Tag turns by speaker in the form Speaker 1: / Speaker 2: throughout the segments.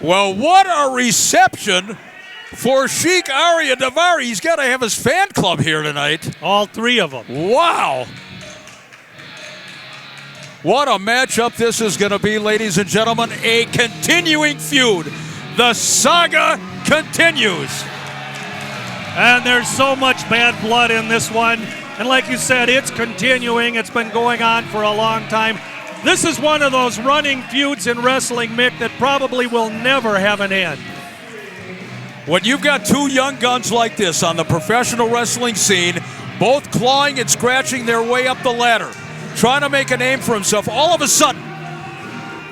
Speaker 1: Well, what a reception for Sheik Aryia Davari. He's got to have his fan club here tonight.
Speaker 2: All three of them.
Speaker 1: Wow. What a matchup this is going to be, ladies and gentlemen. A continuing feud. The saga continues.
Speaker 2: And there's so much bad blood in this one. And like you said, it's continuing. It's been going on for a long time. This is one of those running feuds in wrestling, Mick, that probably will never have an end.
Speaker 1: When you've got two young guns like this on the professional wrestling scene, both clawing and scratching their way up the ladder, trying to make a name for himself, all of a sudden,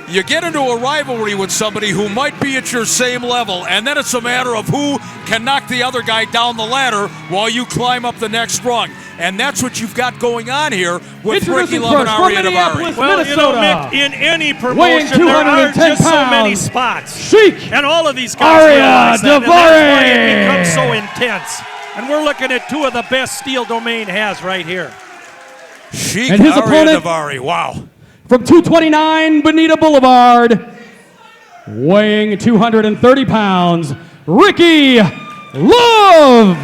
Speaker 1: you get into a rivalry with somebody who might be at your same level, and then it's a matter of who can knock the other guy down the ladder while you climb up the next rung. And that's what you've got going on here with Ricky Love and Aryia Davari.
Speaker 2: Well,
Speaker 3: Minnesota.
Speaker 2: you know, Mick, in any promotion, there are just so many spots.
Speaker 3: Sheik.
Speaker 2: And all of these guys realize that, and that's why it becomes so intense. And we're looking at two of the best Steel Domain has right here.
Speaker 1: Sheik
Speaker 3: And his
Speaker 1: Aryia
Speaker 3: opponent,
Speaker 1: Davari, wow.
Speaker 3: From 229 Bonita Boulevard, weighing 230 pounds, Ricky Love.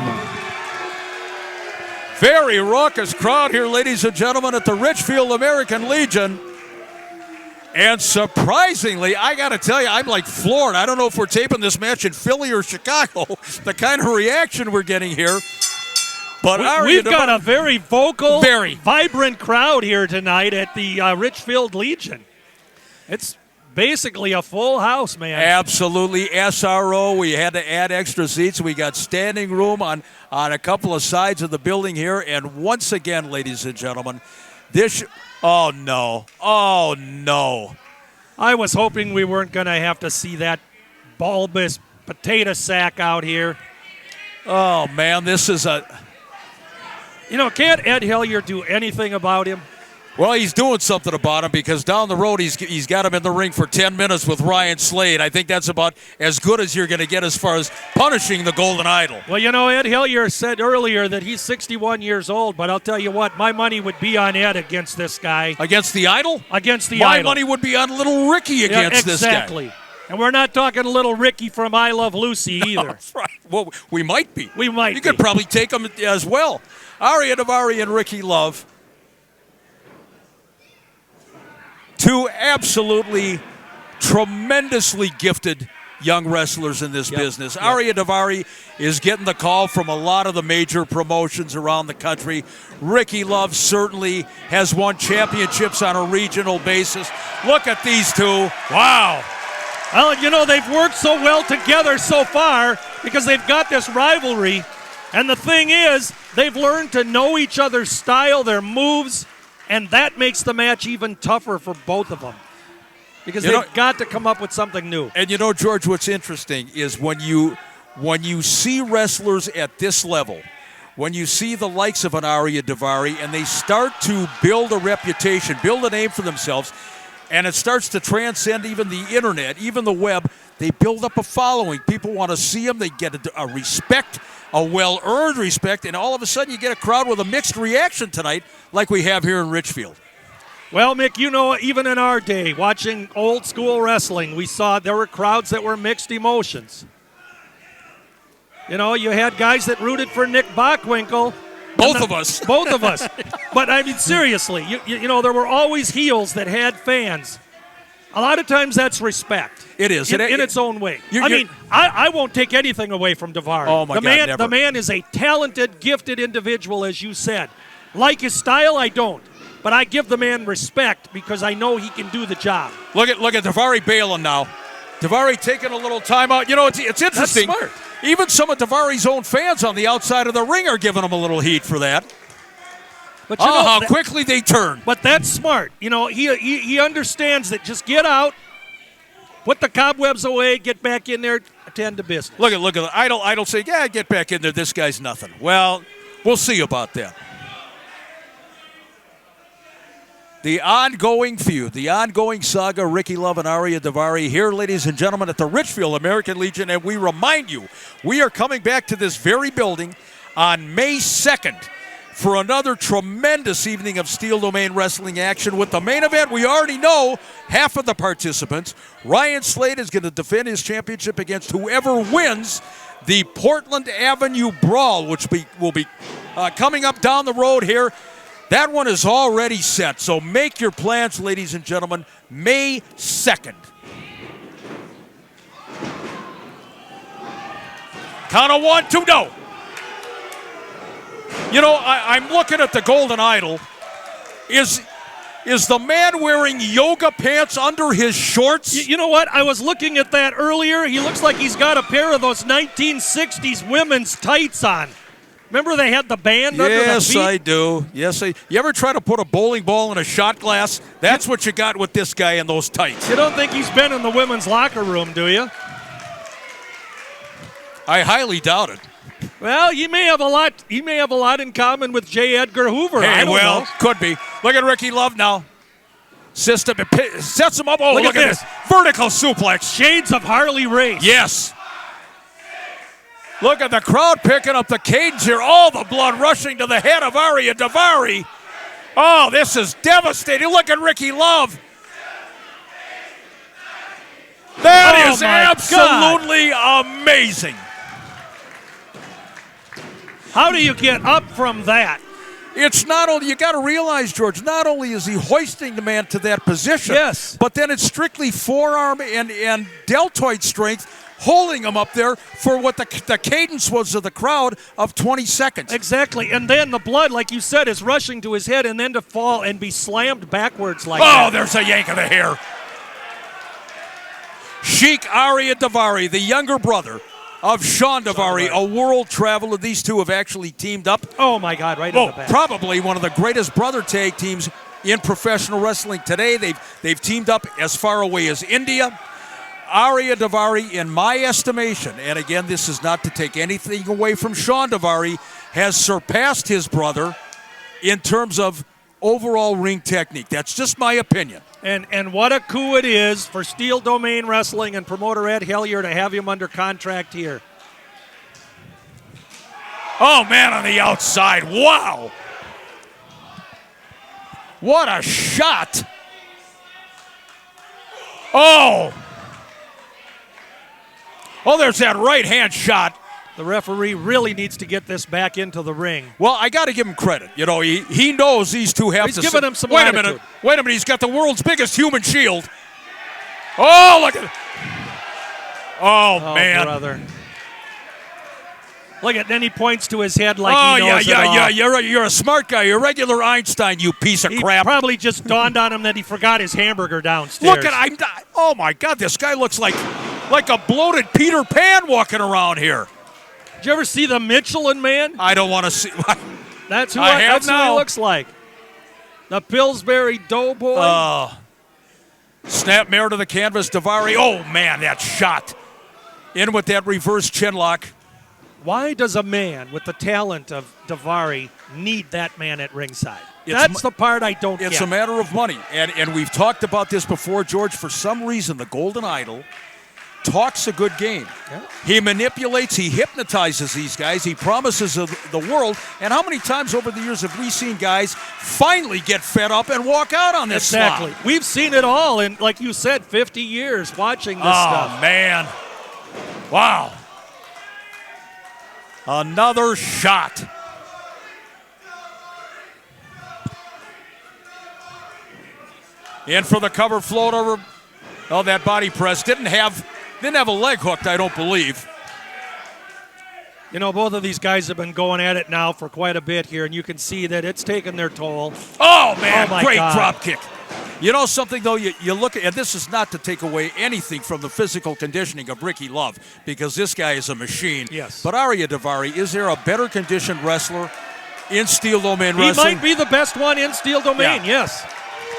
Speaker 1: Very raucous crowd here, ladies and gentlemen, at the Richfield American Legion. And surprisingly, I got to tell you, I'm like floored. I don't know if we're taping this match in Philly or Chicago, the kind of reaction we're getting here. But
Speaker 2: we've got a very vocal, vibrant crowd here tonight at the Richfield Legion. It's basically a full house, man.
Speaker 1: Absolutely. SRO, we had to add extra seats. We got standing room on a couple of sides of the building here. And once again, ladies and gentlemen, this... Oh, no. Oh, no.
Speaker 2: I was hoping we weren't going to have to see that bulbous potato sack out here.
Speaker 1: Oh, man, this is a...
Speaker 2: You know, can't Ed Hillier do anything about him?
Speaker 1: Well, he's doing something about him because down the road he's got him in the ring for 10 minutes with Ryan Slade. I think that's about as good as you're going to get as far as punishing the Golden Idol.
Speaker 2: Well, you know, Ed Hillier said earlier that he's 61 years old, but I'll tell you what, my money would be on Ed against this guy.
Speaker 1: Against the Idol?
Speaker 2: Against the
Speaker 1: My
Speaker 2: Idol.
Speaker 1: My money would be on little Ricky against this guy.
Speaker 2: Exactly. And we're not talking little Ricky from I Love Lucy either.
Speaker 1: Right. Well, we might be.
Speaker 2: We might
Speaker 1: You could probably take him as well. Aryia Davari and Ricky Love. Two absolutely tremendously gifted young wrestlers in this business. Aryia Davari is getting the call from a lot of the major promotions around the country. Ricky Love certainly has won championships on a regional basis. Look at these two. Wow.
Speaker 2: Well, you know, they've worked so well together so far because they've got this rivalry. And the thing is, they've learned to know each other's style, their moves, and that makes the match even tougher for both of them. Because they've got to come up with something new.
Speaker 1: And you know, George, what's interesting is when you see wrestlers at this level, when you see the likes of an Aryia Davari, and they start to build a reputation, build a name for themselves, and it starts to transcend even the internet, even the web, they build up a following. People want to see them. They get a respect, a well-earned respect, and all of a sudden you get a crowd with a mixed reaction tonight like we have here in Richfield.
Speaker 2: Well, Mick, you know, even in our day, watching old school wrestling, we saw there were crowds that were mixed emotions. You know, you had guys that rooted for Nick Bockwinkel.
Speaker 1: Both of us.
Speaker 2: Both of us. But, I mean, seriously, you know, there were always heels that had fans. A lot of times that's respect.
Speaker 1: It is.
Speaker 2: In its own way. I won't take anything away from Davari.
Speaker 1: Oh, my God, never.
Speaker 2: The man is a talented, gifted individual, as you said. Like his style, I don't. But I give the man respect because I know he can do the job.
Speaker 1: Look at Davari bailing now. Davari taking a little time out. You know, it's interesting.
Speaker 2: That's smart.
Speaker 1: Even some of Davari's own fans on the outside of the ring are giving him a little heat for that.
Speaker 2: But you know,
Speaker 1: how quickly they turn.
Speaker 2: But that's smart. You know, he understands that just get out, put the cobwebs away, get back in there, attend to business.
Speaker 1: Look at the Idol say, yeah, get back in there. This guy's nothing. Well, we'll see about that. The ongoing feud, the ongoing saga, Ricky Love and Aryia Davari here, ladies and gentlemen, at the Richfield American Legion. And we remind you, we are coming back to this very building on May 2nd for another tremendous evening of Steel Domain Wrestling action. With the main event, we already know half of the participants. Ryan Slade is going to defend his championship against whoever wins the Portland Avenue Brawl, which will be coming up down the road here. That one is already set, so make your plans, ladies and gentlemen. May 2nd. Count of 1, 2, no. You know, I'm looking at the Golden Idol. Is the man wearing yoga pants under his shorts?
Speaker 2: You know what? I was looking at that earlier. He looks like he's got a pair of those 1960s women's tights on. Remember they had the band under the feet?
Speaker 1: Yes, I do. Yes, you ever try to put a bowling ball in a shot glass? That's what you got with this guy in those tights.
Speaker 2: You don't think he's been in the women's locker room, do you?
Speaker 1: I highly doubt it.
Speaker 2: Well, he may have a lot. He may have a lot in common with J. Edgar Hoover.
Speaker 1: Hey,
Speaker 2: I don't know.
Speaker 1: Could be. Look at Ricky Love now. System sets him up. Oh, look at this vertical suplex.
Speaker 2: Shades of Harley Race.
Speaker 1: Yes. Look at the crowd picking up the cadence here. All the blood rushing to the head of Aryia Davari. Oh, this is devastating. Look at Ricky Love. That is absolutely amazing.
Speaker 2: How do you get up from that?
Speaker 1: It's not only, you got to realize, George, not only is he hoisting the man to that position,
Speaker 2: yes,
Speaker 1: but then it's strictly forearm and deltoid strength holding him up there for what the cadence was of the crowd of 20 seconds.
Speaker 2: Exactly, and then the blood, like you said, is rushing to his head and then to fall and be slammed backwards like that.
Speaker 1: Oh, there's a yank of the hair. Sheik Aryia Davari, the younger brother of Sean Davari, a world traveler. These two have actually teamed up.
Speaker 2: Oh, my God, right in the back.
Speaker 1: Probably one of the greatest brother tag teams in professional wrestling today. They've teamed up as far away as India. Aryia Davari, in my estimation, and again, this is not to take anything away from Sean Davari, has surpassed his brother in terms of overall ring technique. That's just my opinion.
Speaker 2: And what a coup it is for Steel Domain Wrestling and promoter Ed Hellier to have him under contract here.
Speaker 1: Oh, man, on the outside. Wow. What a shot. Oh. Oh, there's that right-hand shot.
Speaker 2: The referee really needs to get this back into the ring.
Speaker 1: Well, I got to give him credit. You know, he knows these two have
Speaker 2: He's
Speaker 1: to...
Speaker 2: giving him some
Speaker 1: Wait
Speaker 2: latitude.
Speaker 1: a minute. He's got the world's biggest human shield. Oh, look at it. Oh, man.
Speaker 2: Brother. Look at, then he points to his head like he knows it all.
Speaker 1: Yeah. You're a smart guy. You're a regular Einstein, you piece of crap.
Speaker 2: Probably just dawned on him that he forgot his hamburger downstairs.
Speaker 1: Look at, oh, my God, this guy looks like a bloated Peter Pan walking around here.
Speaker 2: Did you ever see the Michelin Man?
Speaker 1: I don't want to see.
Speaker 2: That's who he looks like. The Pillsbury Doughboy.
Speaker 1: Snap mare to the canvas, Davari. Oh, man, that shot. In with that reverse chin lock.
Speaker 2: Why does a man with the talent of Davari need that man at ringside? That's the part I don't get.
Speaker 1: It's a matter of money. And we've talked about this before, George. For some reason, the Golden Idol talks a good game. Yeah. He manipulates, he hypnotizes these guys, he promises the world. And how many times over the years have we seen guys finally get fed up and walk out on this
Speaker 2: Exactly.
Speaker 1: slot?
Speaker 2: We've seen it all in, like you said, 50 years watching this stuff.
Speaker 1: Oh, man. Wow. Another shot. In for the cover float over. Oh, that body press didn't have a leg hooked, I don't believe.
Speaker 2: You know, both of these guys have been going at it now for quite a bit here, and you can see that it's taken their toll.
Speaker 1: Oh, man, great
Speaker 2: God.
Speaker 1: drop kick. You know something, though? You look at, and this is not to take away anything from the physical conditioning of Ricky Love, because this guy is a machine.
Speaker 2: Yes.
Speaker 1: But Aryia Davari, is there a better conditioned wrestler in Steel Domain Wrestling?
Speaker 2: He might be the best one in Steel Domain, yes.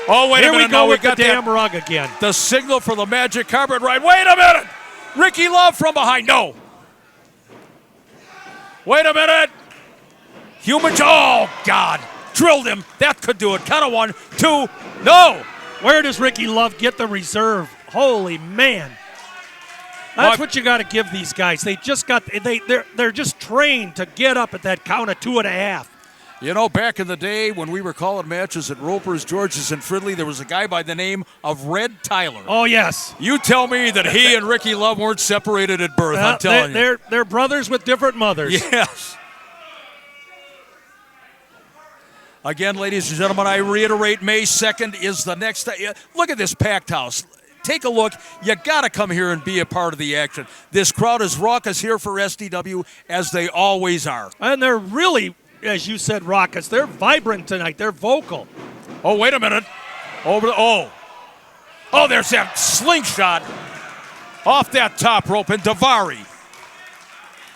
Speaker 1: Oh, wait a minute.
Speaker 2: Here we go with
Speaker 1: got
Speaker 2: the damn rug again.
Speaker 1: The signal for the magic carpet ride. Wait a minute. Ricky Love from behind. No. Wait a minute. Oh, God. Drilled him. That could do it. Count of 1, 2. No.
Speaker 2: Where does Ricky Love get the reserve? Holy man. That's what you got to give these guys. They just got they're just trained to get up at that count of 2.5.
Speaker 1: You know, back in the day when we were calling matches at Roper's, George's, and Fridley, there was a guy by the name of Red Tyler.
Speaker 2: Oh, yes.
Speaker 1: You tell me that he and Ricky Love weren't separated at birth, I'm telling you.
Speaker 2: They're brothers with different mothers.
Speaker 1: Yes. Again, ladies and gentlemen, I reiterate, May 2nd is the next. Look at this packed house. Take a look. You got to come here and be a part of the action. This crowd is raucous here for SDW, as they always are.
Speaker 2: And they're really, as you said, raucous. They're vibrant tonight. They're vocal.
Speaker 1: Oh, wait a minute. Oh, there's that slingshot off that top rope, and Davari.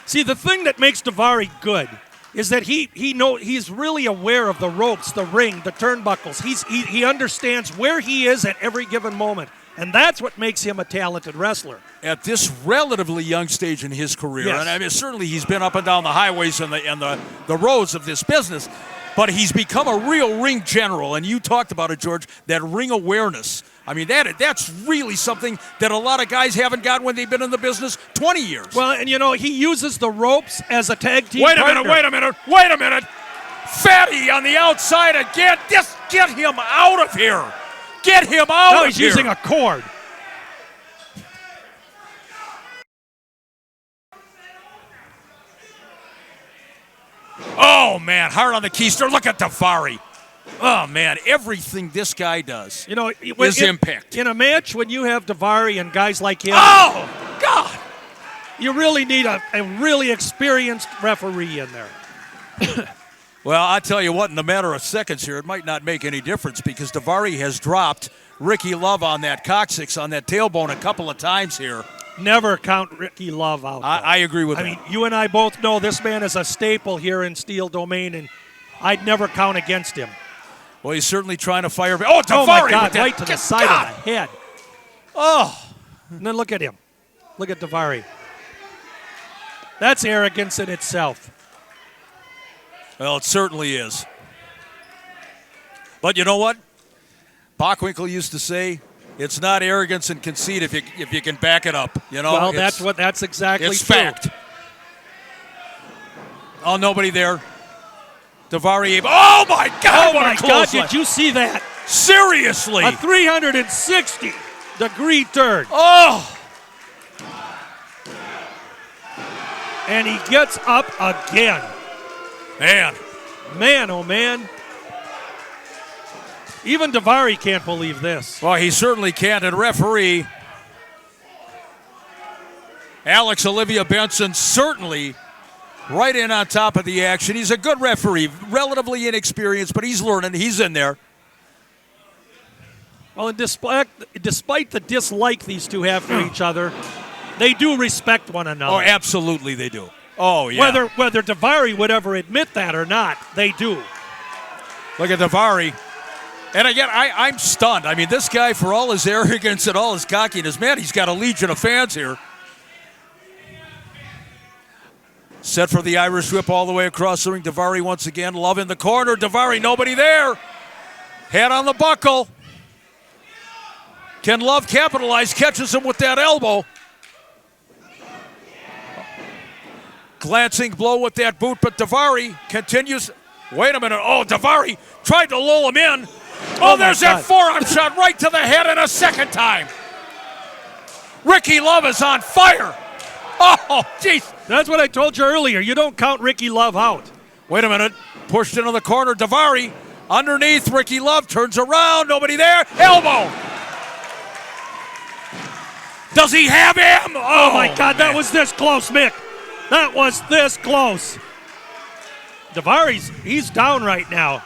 Speaker 2: See, the thing that makes Davari good is that he's really aware of the ropes, the ring, the turnbuckles. He understands where he is at every given moment, and that's what makes him a talented wrestler.
Speaker 1: At this relatively young stage in his career,
Speaker 2: yes.
Speaker 1: And I mean, certainly he's been up and down the highways and the roads of this business, but he's become a real ring general, and you talked about it, George, that ring awareness. I mean, that's really something that a lot of guys haven't got when they've been in the business 20 years.
Speaker 2: Well, and he uses the ropes as a tag team partner.
Speaker 1: Wait a minute. Fatty on the outside again. Just get him out of here. Get him out of here.
Speaker 2: No, he's using a cord.
Speaker 1: Oh, man, hard on the keister. Look at Davari. Oh, man, everything this guy does is impact.
Speaker 2: In a match, when you have Davari and guys like him,
Speaker 1: oh, God,
Speaker 2: you really need a really experienced referee in there.
Speaker 1: Well, I tell you what, in a matter of seconds here, it might not make any difference because Davari has dropped Ricky Love on that coccyx, on that tailbone a couple of times here.
Speaker 2: Never count Ricky Love out.
Speaker 1: I agree with that.
Speaker 2: I mean, you and I both know this man is a staple here in Steel Domain, and I'd never count against him.
Speaker 1: Well, he's certainly trying to fire. Oh, Davari!
Speaker 2: Oh, my God, right to the side of the head.
Speaker 1: Oh.
Speaker 2: And then look at him. Look at Davari. That's arrogance in itself.
Speaker 1: Well, it certainly is. But you know what? Bockwinkel used to say, it's not arrogance and conceit if you can back it up. You know.
Speaker 2: Well, that's exactly
Speaker 1: it's
Speaker 2: true.
Speaker 1: Fact. Oh, nobody there. Davari. Oh my God!
Speaker 2: Oh my God! Did you see that?
Speaker 1: Seriously.
Speaker 2: A 360-degree turn.
Speaker 1: Oh.
Speaker 2: And he gets up again. Man, oh man. Even Davari can't believe this.
Speaker 1: Well, he certainly can't. And referee Alex Olivia Benson certainly right in on top of the action. He's a good referee, relatively inexperienced, but he's learning. He's in there.
Speaker 2: Well, and despite the dislike these two have for each other, they do respect one another.
Speaker 1: Oh, absolutely they do. Oh, yeah.
Speaker 2: Whether Davari would ever admit that or not, they do.
Speaker 1: Look at Davari. And again, I'm stunned. I mean, this guy, for all his arrogance and all his cockiness, man, he's got a legion of fans here. Set for the Irish whip all the way across the ring. Davari once again. Love in the corner. Davari, nobody there. Head on the buckle. Can Love capitalize? Catches him with that elbow. Glancing blow with that boot, but Davari continues. Wait a minute. Oh, Davari tried to lull him in. Oh, there's that forearm shot right to the head and a second time. Ricky Love is on fire. Oh, jeez.
Speaker 2: That's what I told you earlier. You don't count Ricky Love out.
Speaker 1: Wait a minute. Pushed into the corner. Davari underneath. Ricky Love turns around. Nobody there. Elbow. Does he have him?
Speaker 2: Oh my God, man. That was this close, Mick. That was this close. He's down right now.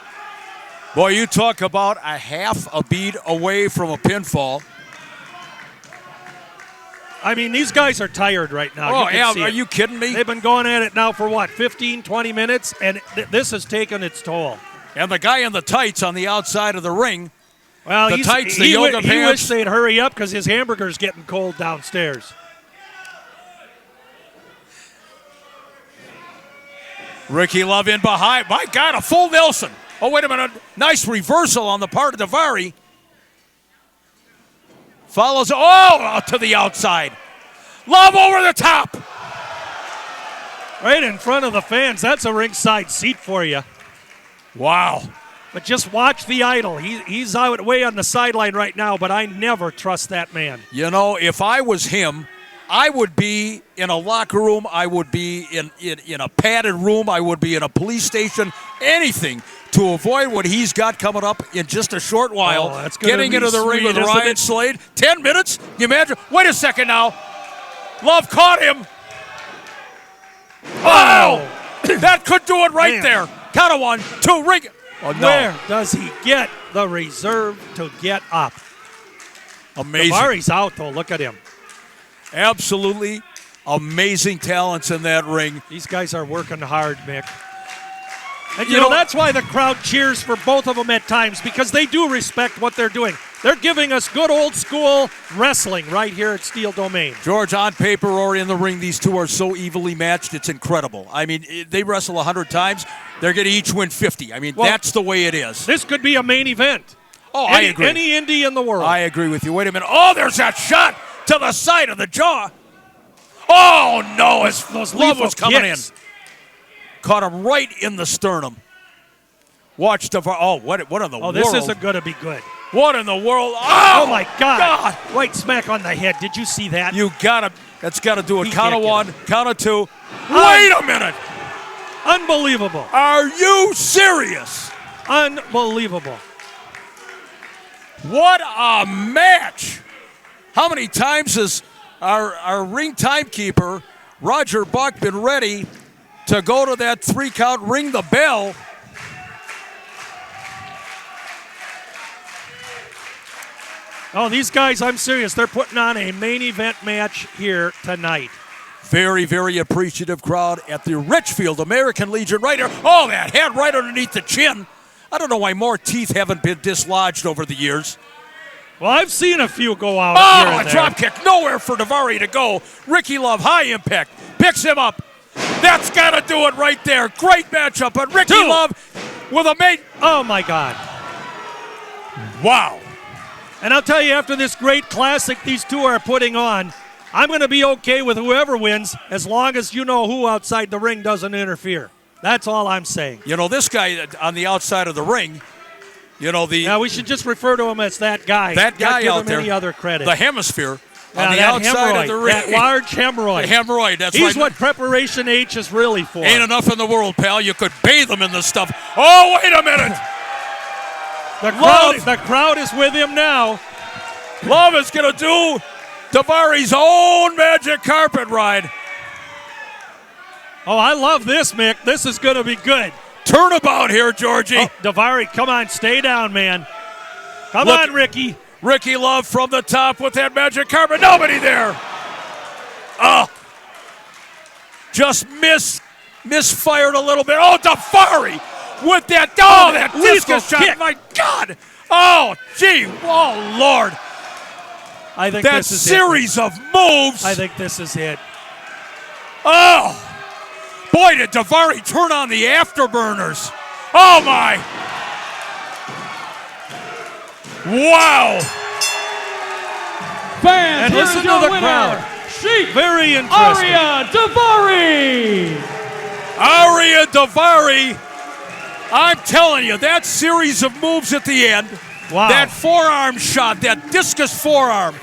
Speaker 1: Boy, you talk about a half a beat away from a pinfall.
Speaker 2: I mean, these guys are tired right now.
Speaker 1: Oh, yeah, are you kidding me?
Speaker 2: They've been going at it now for, 15, 20 minutes, and this has taken its toll.
Speaker 1: And the guy in the tights on the outside of the ring,
Speaker 2: well,
Speaker 1: the tights, the yoga pants.
Speaker 2: He wished they'd hurry up because his hamburger's getting cold downstairs.
Speaker 1: Ricky Love in behind. My God, a full Nelson. Oh, wait a minute. Nice reversal on the part of Davari. Follows, out to the outside. Love over the top.
Speaker 2: Right in front of the fans. That's a ringside seat for you.
Speaker 1: Wow.
Speaker 2: But just watch the idol. He's out way on the sideline right now, but I never trust that man.
Speaker 1: You know, if I was him, I would be in a locker room. I would be in a padded room. I would be in a police station. Anything to avoid what he's got coming up in just a short while.
Speaker 2: That's gonna
Speaker 1: Getting
Speaker 2: be
Speaker 1: into the ring
Speaker 2: sweet,
Speaker 1: with Ryan
Speaker 2: it?
Speaker 1: Slade. 10 minutes? Can you imagine? Wait a second now. Love caught him. Oh! That could do it right
Speaker 2: Man.
Speaker 1: there. Count of 1, 2, ring. Oh, no.
Speaker 2: Where does he get the reserve to get up?
Speaker 1: Amazing.
Speaker 2: Davari's out, though. Look at him.
Speaker 1: Absolutely amazing talents in that ring.
Speaker 2: These guys are working hard, Mick. And, you know, that's why the crowd cheers for both of them at times, because they do respect what they're doing. They're giving us good old school wrestling right here at Steel Domain.
Speaker 1: George, on paper or in the ring, these two are so evenly matched, it's incredible. I mean, they wrestle 100 times. They're going to each win 50. I mean, that's the way it is.
Speaker 2: This could be a main event.
Speaker 1: Oh, I agree.
Speaker 2: Any indie in the world.
Speaker 1: I agree with you. Wait a minute. Oh, there's that shot to the side of the jaw. Oh, no. Those Love was coming
Speaker 2: kicks.
Speaker 1: in. Caught him right in the sternum. Watch Davari. Oh, what in the world?
Speaker 2: Oh, this isn't going to be good.
Speaker 1: What in the world? Oh,
Speaker 2: my God. Right smack on the head. Did you see that?
Speaker 1: That's got to do it.
Speaker 2: He
Speaker 1: Count of
Speaker 2: can't
Speaker 1: 1, count of 2. Wait a minute.
Speaker 2: Unbelievable.
Speaker 1: Are you serious?
Speaker 2: Unbelievable.
Speaker 1: What a match. How many times has our ring timekeeper, Roger Buck, been ready to go to that 3 count, ring the bell?
Speaker 2: Oh, these guys, I'm serious. They're putting on a main event match here tonight.
Speaker 1: Very, very appreciative crowd at the Richfield American Legion right here. Oh, that head right underneath the chin. I don't know why more teeth haven't been dislodged over the years.
Speaker 2: Well, I've seen a few go out here and
Speaker 1: a
Speaker 2: there.
Speaker 1: drop kick. Nowhere for Davari to go. Ricky Love, high impact. Picks him up. That's got to do it right there. Great matchup. But Ricky Love with a mate.
Speaker 2: Oh, my God.
Speaker 1: Wow.
Speaker 2: And I'll tell you, after this great classic these two are putting on, I'm going to be okay with whoever wins as long as you know who outside the ring doesn't interfere. That's all I'm saying.
Speaker 1: You know, this guy on the outside of the ring, you know,
Speaker 2: Now, we should just refer to him as that guy.
Speaker 1: That guy
Speaker 2: give
Speaker 1: out
Speaker 2: him
Speaker 1: there.
Speaker 2: Any other credit.
Speaker 1: The hemisphere
Speaker 2: Now,
Speaker 1: on the
Speaker 2: that
Speaker 1: outside
Speaker 2: hemorrhoid,
Speaker 1: of the ring.
Speaker 2: That large hemorrhoid.
Speaker 1: The hemorrhoid, that's
Speaker 2: He's
Speaker 1: right.
Speaker 2: what Preparation H is really for.
Speaker 1: Ain't enough in the world, pal. You could bathe him in this stuff. Oh, wait a minute.
Speaker 2: The crowd is with him now.
Speaker 1: Love is going to do Davari's own magic carpet ride.
Speaker 2: Oh, I love this, Mick. This is going to be good.
Speaker 1: Turnabout here, Georgie.
Speaker 2: Oh, Davari, come on, stay down, man. Come
Speaker 1: Look,
Speaker 2: on, Ricky.
Speaker 1: Ricky Love from the top with that magic carpet. Nobody there. Oh. Just misfired a little bit. Oh, Davari with that. Oh, that discus shot.
Speaker 2: Kick.
Speaker 1: My God. Oh, gee. Oh, Lord.
Speaker 2: I think
Speaker 1: that
Speaker 2: this is
Speaker 1: series of moves.
Speaker 2: I think this is it.
Speaker 1: Oh, boy, did Davari turn on the afterburners. Oh, my. Wow.
Speaker 3: Fans,
Speaker 2: And
Speaker 3: here
Speaker 2: listen
Speaker 3: is
Speaker 2: to
Speaker 3: your
Speaker 2: the
Speaker 3: winner,
Speaker 2: crowd.
Speaker 3: Sheik,
Speaker 2: Very interesting.
Speaker 3: Aryia Davari.
Speaker 1: Aryia Davari. I'm telling you, that series of moves at the end,
Speaker 2: Wow.
Speaker 1: that forearm shot, that discus forearm,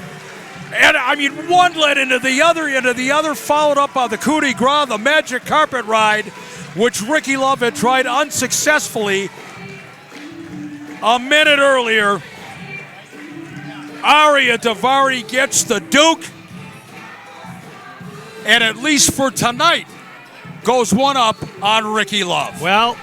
Speaker 1: and I mean, one led into the other, followed up by the coup de grace, the magic carpet ride, which Ricky Love had tried unsuccessfully a minute earlier. Aryia Davari gets the Duke, and at least for tonight, goes one up on Ricky Love.
Speaker 2: Well,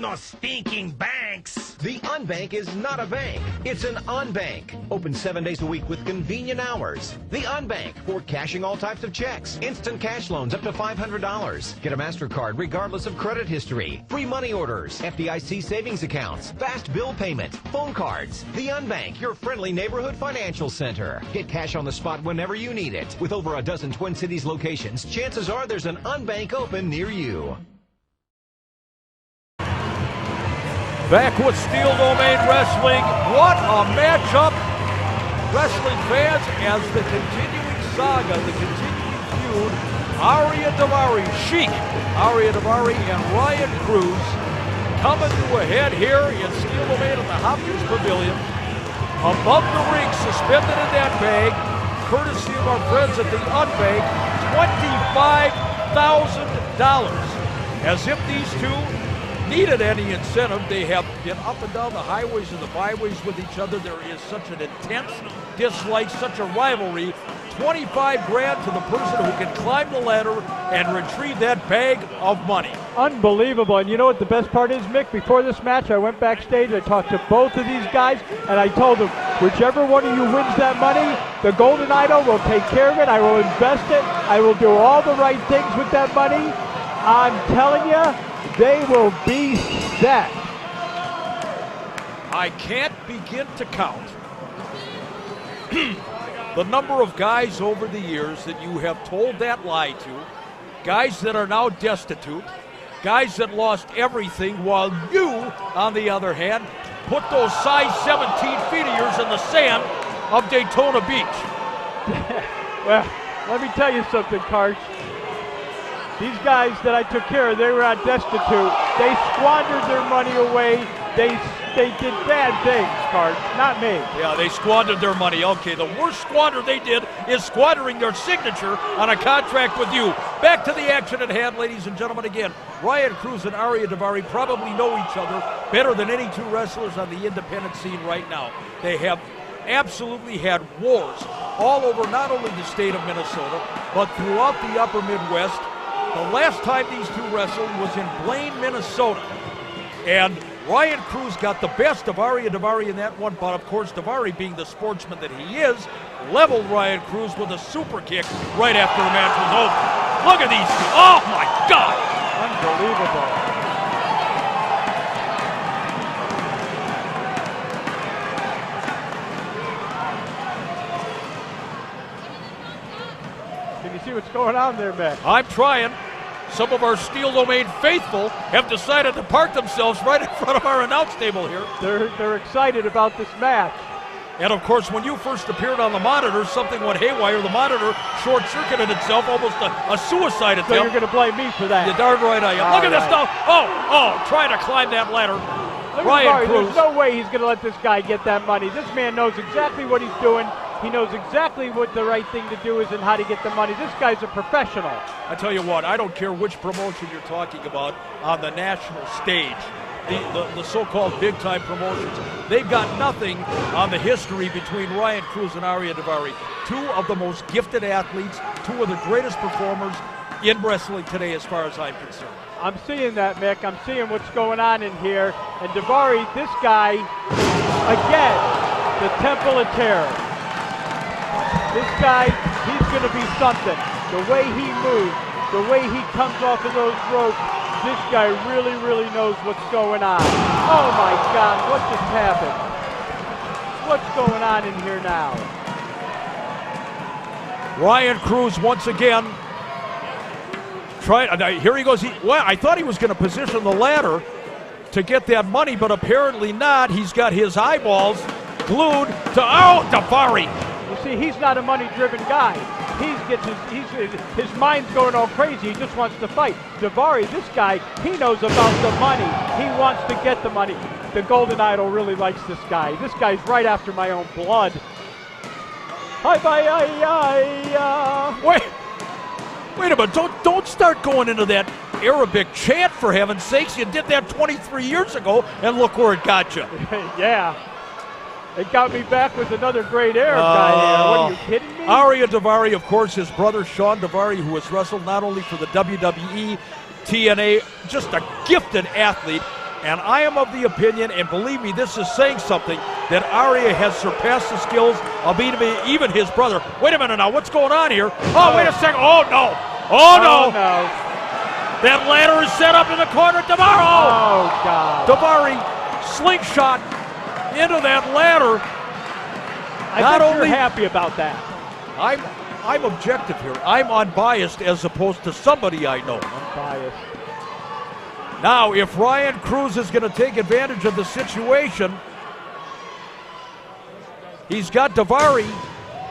Speaker 4: no stinking banks.
Speaker 5: The UnBank is not a bank. It's an UnBank. Open 7 days a week with convenient hours. The UnBank for cashing all types of checks. Instant cash loans up to $500. Get a MasterCard regardless of credit history. Free money orders. FDIC savings accounts. Fast bill payment. Phone cards. The UnBank, your friendly neighborhood financial center. Get cash on the spot whenever you need it. With over a dozen Twin Cities locations, chances are there's an UnBank open near you.
Speaker 1: Back with Steel Domain Wrestling. What a matchup, wrestling fans, as the continuing saga, the continuing feud. Aryia Davari, Sheik, Aryia Davari, and Ryan Cruz coming to a head here in Steel Domain at the Hopkins Pavilion. Above the ring, suspended in that bag, courtesy of our friends at the UnBank, $25,000. As if these two needed any incentive. They have been up and down the highways and the byways with each other. There is such an intense dislike, such a rivalry. 25 grand to the person who can climb the ladder and retrieve that bag of money.
Speaker 3: Unbelievable. And you know what the best part is, Mick? Before this match, I went backstage, I talked to both of these guys, and I told them, whichever one of you wins that money, the Golden Idol will take care of it. I will invest it. I will do all the right things with that money. I'm telling you, they will be set.
Speaker 1: I can't begin to count the number of guys over the years that you have told that lie to, guys that are now destitute, guys that lost everything, while you, on the other hand, put those size 17 feet of yours in the sand of Daytona Beach.
Speaker 3: Well, let me tell you something, Karch. These guys that I took care of, they were destitute. They squandered their money away. They did bad things, Karch, not me.
Speaker 1: Yeah, they squandered their money. Okay, the worst squander they did is squandering their signature on a contract with you. Back to the action at hand, ladies and gentlemen. Again, Ryan Cruz and Aryia Davari probably know each other better than any two wrestlers on the independent scene right now. They have absolutely had wars all over not only the state of Minnesota, but throughout the upper Midwest. The last time these two wrestled was in Blaine, Minnesota. And Ryan Cruz got the best of Aryia Davari in that one, but of course Davari, being the sportsman that he is, leveled Ryan Cruz with a super kick right after the match was over. Look at these two. Oh my God!
Speaker 3: Unbelievable. Can you see what's going on there, Matt?
Speaker 1: I'm trying. Some of our Steel Domain faithful have decided to park themselves right in front of our announce table here.
Speaker 3: They're excited about this match.
Speaker 1: And of course, when you first appeared on the monitor, something went haywire. The monitor short-circuited itself, almost a suicide attempt.
Speaker 3: So you're going to blame me for that?
Speaker 1: You're darn right I am. Look at this now. Oh, trying to climb that ladder. Ryan Cruz.
Speaker 3: There's no way he's going to let this guy get that money. This man knows exactly what he's doing. He knows exactly what the right thing to do is and how to get the money. This guy's a professional.
Speaker 1: I tell you what, I don't care which promotion you're talking about on the national stage. The so-called big-time promotions. They've got nothing on the history between Ryan Cruz and Aryia Davari. Two of the most gifted athletes, two of the greatest performers in wrestling today as far as I'm concerned.
Speaker 3: I'm seeing that, Mick. I'm seeing what's going on in here. And Davari, this guy, again, the Temple of Terror. This guy, he's going to be something. The way he moves, the way he comes off of those ropes, this guy really, really knows what's going on. Oh my God, what just happened? What's going on in here now?
Speaker 1: Ryan Cruz once again. Here he goes. I thought he was going to position the ladder to get that money, but apparently not. He's got his eyeballs glued to Davari.
Speaker 3: You see, he's not a money-driven guy. His mind's going all crazy. He just wants to fight. Davari, this guy, he knows about the money. He wants to get the money. The Golden Idol really likes this guy. This guy's right after my own blood.
Speaker 1: Wait a minute! Don't start going into that Arabic chant, for heaven's sakes. You did that 23 years ago, and look where it got you.
Speaker 3: Yeah. It got me back with another great Arab guy here. What, are you kidding me?
Speaker 1: Aryia Davari, of course, his brother Sean Davari, who has wrestled not only for the WWE, TNA, just a gifted athlete.
Speaker 6: And I am of the opinion, and believe me, this is saying something, that Aryia has surpassed the skills of even his brother. Wait a minute now, what's going on here? Oh, wait a second. Oh, no. Oh, no. That ladder is set up in the corner. Davari.
Speaker 3: Oh, God.
Speaker 6: Davari slingshot into that ladder.
Speaker 3: I think you're happy about that.
Speaker 6: I'm objective here. I'm unbiased as opposed to somebody I know.
Speaker 3: Unbiased.
Speaker 6: Now, if Ryan Cruz is going to take advantage of the situation, he's got Davari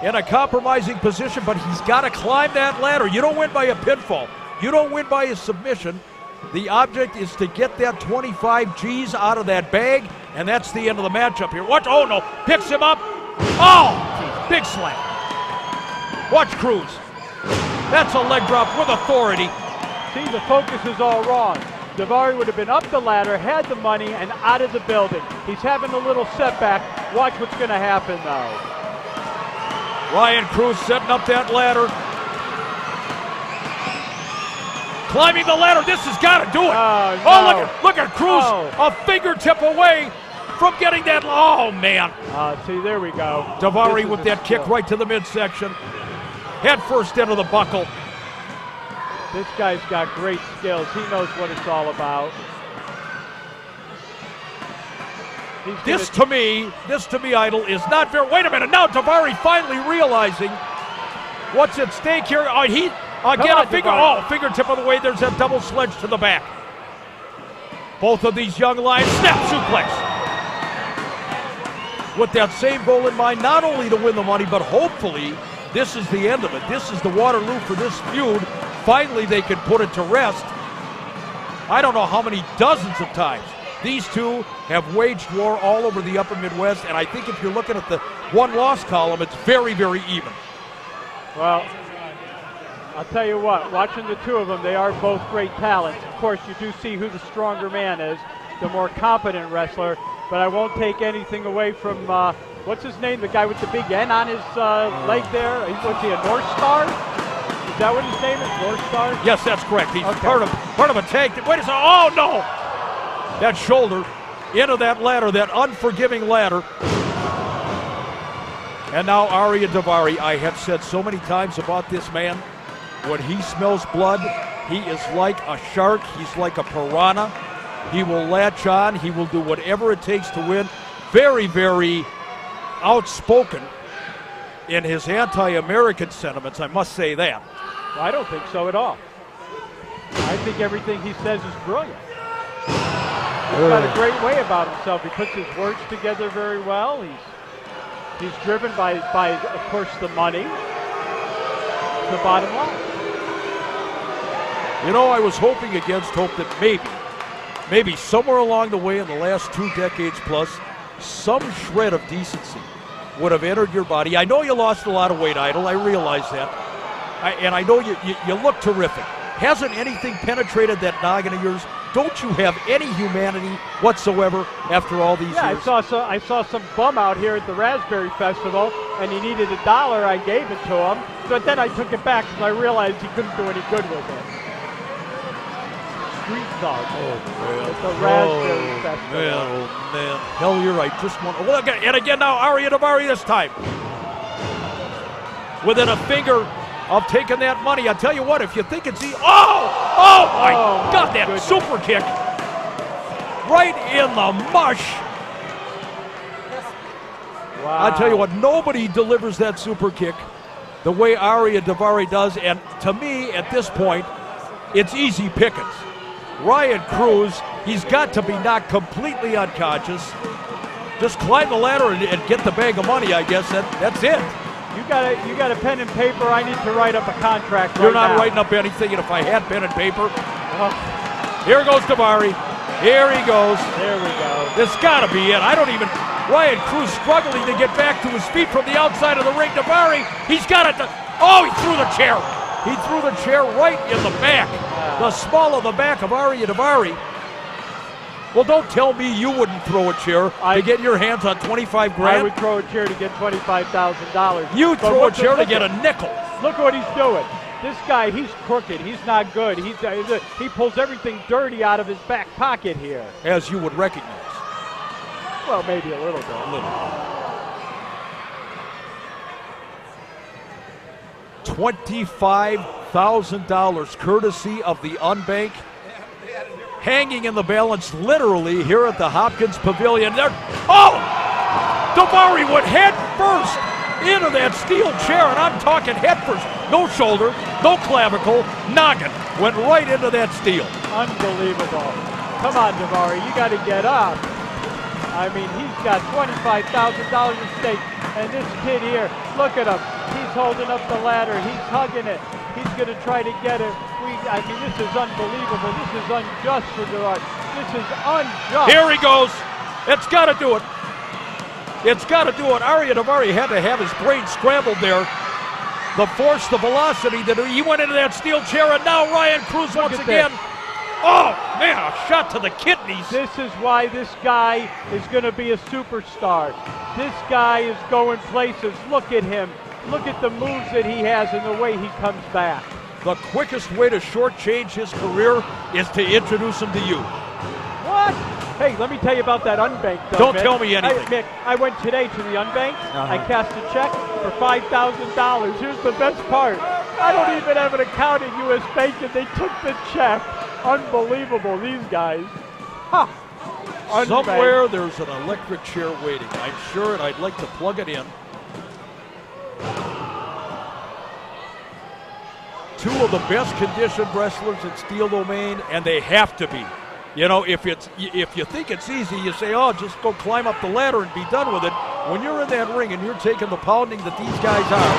Speaker 6: in a compromising position, but he's got to climb that ladder. You don't win by a pinfall. You don't win by a submission. The object is to get that 25 G's out of that bag, and that's the end of the matchup here. Watch, oh no, picks him up. Oh, big slam. Watch Cruz. That's a leg drop with authority.
Speaker 3: See, the focus is all wrong. Davari would have been up the ladder, had the money, and out of the building. He's having a little setback. Watch what's going to happen, though.
Speaker 6: Ryan Cruz setting up that ladder. Climbing the ladder. This has got to do it.
Speaker 3: No.
Speaker 6: Look at Cruz. A fingertip away from getting that. Oh, man.
Speaker 3: See, there we go.
Speaker 6: Davari with that kick right to the midsection. Head first into the buckle.
Speaker 3: This guy's got great skills. He knows what it's all about. This to me, Idol, is not fair. Wait a minute. Now Davari finally realizing what's at stake here. Fingertip of the way. There's a double sledge to the back. Both of these young lions, snap suplex. With that same goal in mind, not only to win the money, but hopefully this is the end of it. This is the Waterloo for this feud. Finally, they can put it to rest. I don't know how many dozens of times these two have waged war all over the upper Midwest, and I think if you're looking at the one-loss column, it's very, very even. Well, I'll tell you what, watching the two of them, they are both great talents. Of course, you do see who the stronger man is, the more competent wrestler, but I won't take anything away from, what's his name, the guy with the big N on his leg there? Was he a North Star? Is that what his name is, North Star?
Speaker 6: Yes, that's correct. He's part of a tag. Wait a second. Oh, no! That shoulder into that ladder, that unforgiving ladder. And now Aryia Davari. I have said so many times about this man, when he smells blood, he is like a shark. He's like a piranha. He will latch on. He will do whatever it takes to win. Very, very outspoken in his anti-American sentiments, I must say that.
Speaker 3: I don't think so at all. I think everything he says is brilliant. He's got a great way about himself. He puts his words together very well. He's driven by of course, the money. The bottom line.
Speaker 6: You know, I was hoping against hope that maybe somewhere along the way in the last 2 decades plus, some shred of decency would have entered your body. I know you lost a lot of weight, Idol. I realize that. And I know you look terrific. Hasn't anything penetrated that noggin of yours? Don't you have any humanity whatsoever after all these years?
Speaker 3: I saw some bum out here at the Raspberry Festival, and he needed $1. I gave it to him, but then I took it back because I realized he couldn't do any good with it. Street dog. At the Raspberry Festival.
Speaker 6: Man. Hell, you're right. Just one. Look, and again now, Aryia Davari this time. Within a finger of taking that money. I tell you what, if you think it's easy. Oh my God, that goodness. Super kick. Right in the mush.
Speaker 3: Wow.
Speaker 6: I tell you what, nobody delivers that super kick the way Aryia Davari does. And to me, at this point, it's easy pickings. Ryan Cruz, he's got to be knocked completely unconscious. Just climb the ladder and get the bag of money, I guess. That's it.
Speaker 3: You got a pen and paper. I need to write up a contract right now.
Speaker 6: You're not writing up anything, and if I had pen and paper. Here goes Davari. Here he goes.
Speaker 3: There we go.
Speaker 6: This got to be it. Ryan Cruz struggling to get back to his feet from the outside of the ring. Davari, he's got it. He threw the chair. He threw the chair right in the back. The small of the back of Aryia Davari. Well, don't tell me you wouldn't throw a chair to get your hands on 25 grand.
Speaker 3: I would throw a chair to get $25,000.
Speaker 6: You throw a chair to get a nickel.
Speaker 3: Look what he's doing. This guy, he's crooked. He's not good. He pulls everything dirty out of his back pocket here.
Speaker 6: As you would recognize.
Speaker 3: Well, maybe a little bit.
Speaker 6: A little. $25,000 courtesy of the UnBank. Hanging in the balance literally here at the Hopkins Pavilion. Davari went head first into that steel chair, and I'm talking head first. No shoulder, no clavicle, noggin. Went right into that steel.
Speaker 3: Unbelievable. Come on, Davari, you got to get up. I mean, he's got $25,000 at stake, and this kid here, look at him. He's holding up the ladder. He's hugging it. He's going to try to get it. I mean, this is unbelievable. This is unjust for Davari. This is unjust.
Speaker 6: Here he goes. It's got to do it. It's got to do it. Aryia Davari had to have his brain scrambled there. The force, the velocity that he went into that steel chair, and now Ryan Cruz once again. Oh, man, a shot to the kidneys.
Speaker 3: This is why this guy is going to be a superstar. This guy is going places. Look at him. Look at the moves that he has and the way he comes back.
Speaker 6: The quickest way to shortchange his career is to introduce him to you.
Speaker 3: What? Hey, let me tell you about that UnBank, though,
Speaker 6: Don't
Speaker 3: Mick.
Speaker 6: tell me anything.
Speaker 3: Mick, I went today to the UnBank. I cashed a check for $5,000. Here's the best part. I don't even have an account at U.S. Bank, and they took the check. Unbelievable, these guys. Huh.
Speaker 6: Somewhere there's an electric chair waiting, I'm sure, and I'd like to plug it in. Two of the best conditioned wrestlers in Steel Domain, and they have to be. You know, if you think it's easy, you say, oh, just go climb up the ladder and be done with it. When you're in that ring and you're taking the pounding that these guys are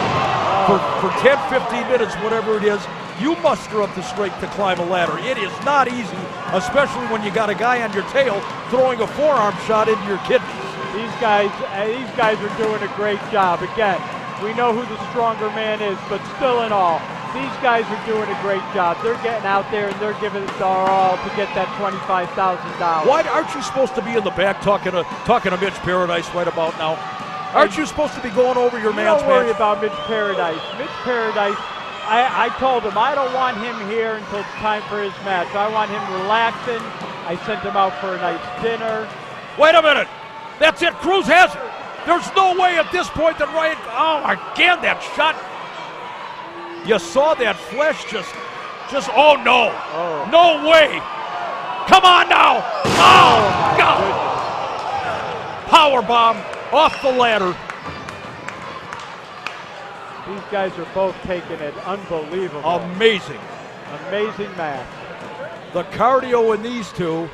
Speaker 6: for 10, 15 minutes, whatever it is, you muster up the strength to climb a ladder. It is not easy, especially when you got a guy on your tail throwing a forearm shot into your kidneys.
Speaker 3: These guys are doing a great job. Again, we know who the stronger man is, but still in all, these guys are doing a great job. They're getting out there and they're giving it their all to get that $25,000.
Speaker 6: Why aren't you supposed to be in the back talking to Mitch Paradise right about now? Aren't you supposed to be going over your man's match?
Speaker 3: Don't worry about Mitch Paradise. Mitch Paradise, I told him I don't want him here until it's time for his match. I want him relaxing. I sent him out for a nice dinner.
Speaker 6: Wait a minute. That's it. Cruz has it. There's no way at this point that Ryan... Oh, again, that shot. You saw that flesh just oh no. Oh. No way. Come on now. Oh, God. Powerbomb off the ladder.
Speaker 3: These guys are both taking it. Unbelievable.
Speaker 6: Amazing.
Speaker 3: Amazing match.
Speaker 6: The cardio in these two,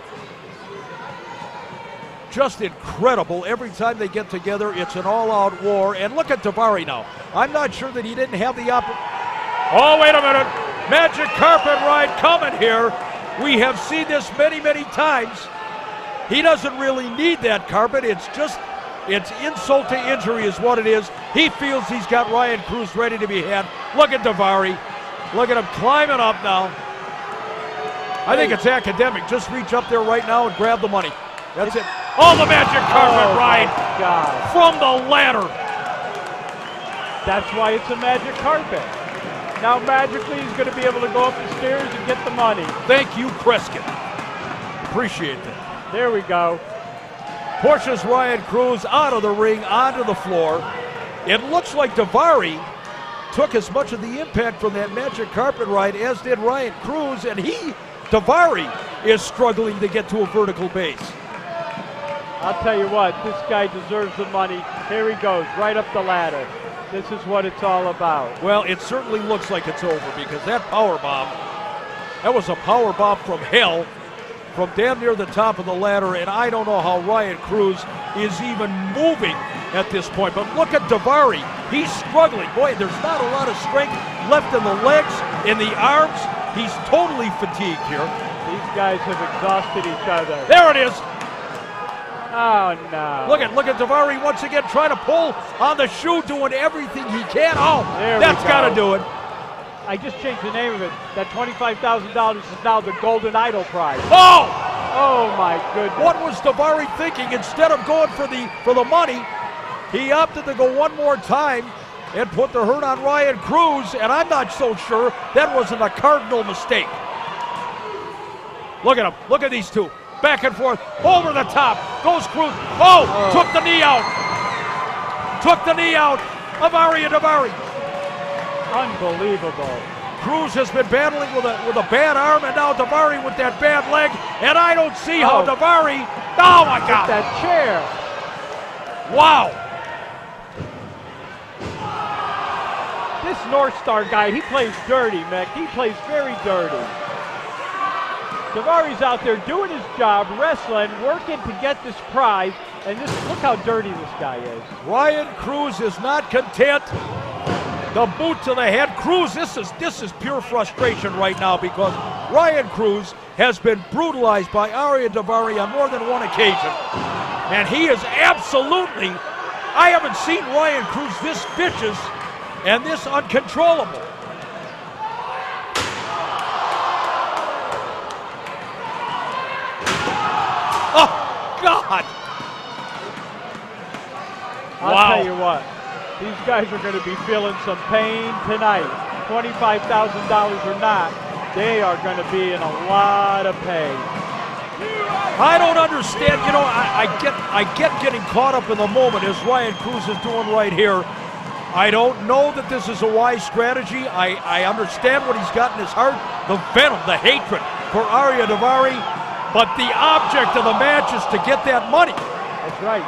Speaker 6: just incredible. Every time they get together, it's an all-out war. And look at Davari now. I'm not sure that he didn't have the opportunity. Oh, wait a minute. Magic carpet ride coming here. We have seen this many, many times. He doesn't really need that carpet. It's insult to injury is what it is. He feels he's got Ryan Cruz ready to be had. Look at Davari. Look at him climbing up now. I think it's academic. Just reach up there right now and grab the money. That's it. Oh, the magic carpet ride from the ladder.
Speaker 3: That's why it's a magic carpet. Now magically he's going to be able to go up the stairs and get the money.
Speaker 6: Thank you, Prescott. Appreciate that.
Speaker 3: There we go.
Speaker 6: Pushes Ryan Cruz out of the ring, onto the floor. It looks like Davari took as much of the impact from that magic carpet ride as did Ryan Cruz, and Davari is struggling to get to a vertical base.
Speaker 3: I'll tell you what, this guy deserves the money. Here he goes, right up the ladder. This is what it's all about.
Speaker 6: Well, it certainly looks like it's over because that powerbomb, that was a powerbomb from hell, from damn near the top of the ladder, and I don't know how Ryan Cruz is even moving at this point. But look at Davari. He's struggling. Boy, there's not a lot of strength left in the legs, in the arms. He's totally fatigued here.
Speaker 3: These guys have exhausted each other.
Speaker 6: There it is.
Speaker 3: Oh, no.
Speaker 6: Look at Davari once again trying to pull on the shoe, doing everything he can. Oh, that's got to do it.
Speaker 3: I just changed the name of it. That $25,000 is now the Golden Idol prize.
Speaker 6: Oh!
Speaker 3: Oh, my goodness.
Speaker 6: What was Davari thinking? Instead of going for the money, he opted to go one more time and put the hurt on Ryan Cruz, and I'm not so sure that wasn't a cardinal mistake. Look at him. Look at these two. Back and forth. Over the top. Goes Cruz. Oh! Took the knee out. Took the knee out of Aryia Davari.
Speaker 3: Unbelievable.
Speaker 6: Cruz has been battling with a bad arm, and now Davari with that bad leg, and I don't see how Davari. Oh my God!
Speaker 3: That chair.
Speaker 6: Wow!
Speaker 3: This North Star guy, he plays dirty, Mick. He plays very dirty. Davari's out there doing his job, wrestling, working to get this prize, and look how dirty this guy is.
Speaker 6: Ryan Cruz is not content. The boot to the head. Cruz, this is pure frustration right now because Ryan Cruz has been brutalized by Aryia Davari on more than one occasion. And he is absolutely, I haven't seen Ryan Cruz this vicious and this uncontrollable. Oh, God!
Speaker 3: I'll tell you what. These guys are going to be feeling some pain tonight. $25,000 or not, they are going to be in a lot of pain.
Speaker 6: I don't understand. You know, I get getting caught up in the moment as Ryan Cruz is doing right here. I don't know that this is a wise strategy. I understand what he's got in his heart, the venom, the hatred for Aryia Davari, but the object of the match is to get that money.
Speaker 3: That's right.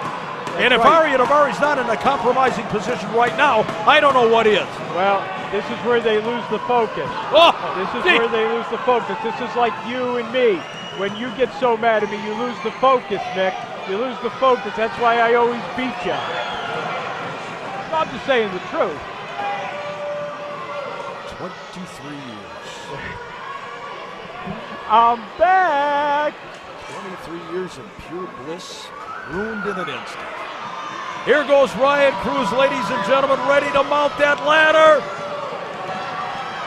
Speaker 6: And if Aryia Davari's not in a compromising position right now, I don't know what is.
Speaker 3: Well, this is where they lose the focus.
Speaker 6: Oh,
Speaker 3: this is where they lose the focus. This is like you and me. When you get so mad at me, you lose the focus, Nick. You lose the focus. That's why I always beat you. I'm just saying the truth.
Speaker 6: 23 years.
Speaker 3: I'm back.
Speaker 6: 23 years of pure bliss, ruined in an instant. Here goes Ryan Cruz, ladies and gentlemen, ready to mount that ladder.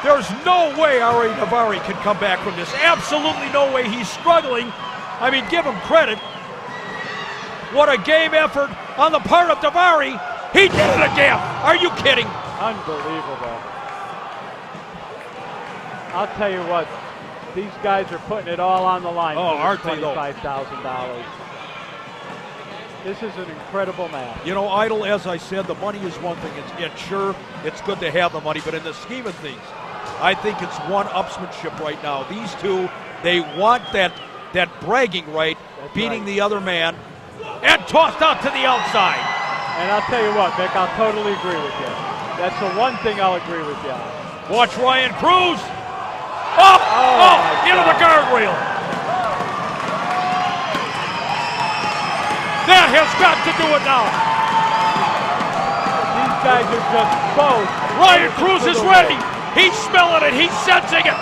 Speaker 6: There's no way Aryia Davari can come back from this. Absolutely no way. He's struggling. I mean, give him credit. What a game effort on the part of Davari. He did it again. Are you kidding?
Speaker 3: Unbelievable. I'll tell you what. These guys are putting it all on the line for $25,000. This is an incredible match.
Speaker 6: You know, Idol, as I said, the money is one thing. It's good to have the money, but in the scheme of things, I think it's one-upsmanship right now. These two, they want that bragging right, beating the other man, and tossed out to the outside.
Speaker 3: And I'll tell you what, Mick, I'll totally agree with you. That's the one thing I'll agree with you on.
Speaker 6: Watch Ryan Cruz. Into the guardrail. That has got to do it now.
Speaker 3: These guys are just both.
Speaker 6: Ryan Cruz is ready. He's smelling it. He's sensing it.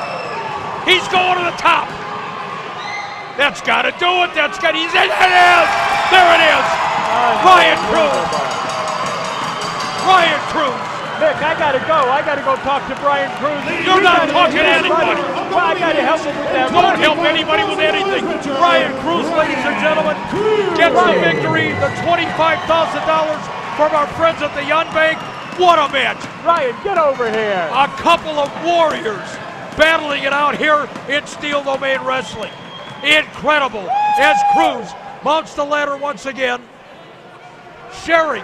Speaker 6: He's going to the top. That's got to do it. He's in. It is. There it is. Ryan Cruz. Ryan Cruz.
Speaker 3: Nick, I gotta go. I gotta go talk to Ryan Cruz.
Speaker 6: You're not talking to anybody.
Speaker 3: Well, I gotta help him with that.
Speaker 6: Don't help anybody with anything. Ryan Cruz, ladies and gentlemen, gets the victory. The $25,000 from our friends at the UnBank. What a match.
Speaker 3: Ryan, get over here.
Speaker 6: A couple of warriors battling it out here in Steel Domain Wrestling. Incredible. As Cruz mounts the ladder once again, sharing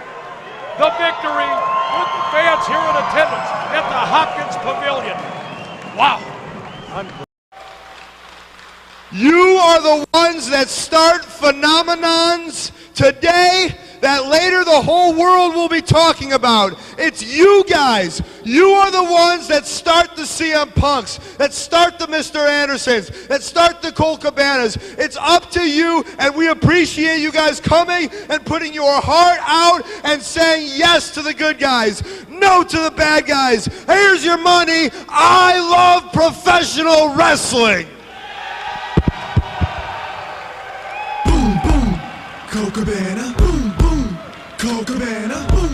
Speaker 6: the victory with the fans here in attendance at the Hopkins Pavilion. Wow.
Speaker 7: You are the ones that start phenomenons today that later the whole world will be talking about. It's you guys. You are the ones that start the CM Punks, that start the Mr. Andersons, that start the Colt Cabanas. It's up to you, and we appreciate you guys coming and putting your heart out and saying yes to the good guys, no to the bad guys. Here's your money. I love professional wrestling.
Speaker 8: Boom, boom, Colt Cabana, boom, boom, Colt Cabana, boom.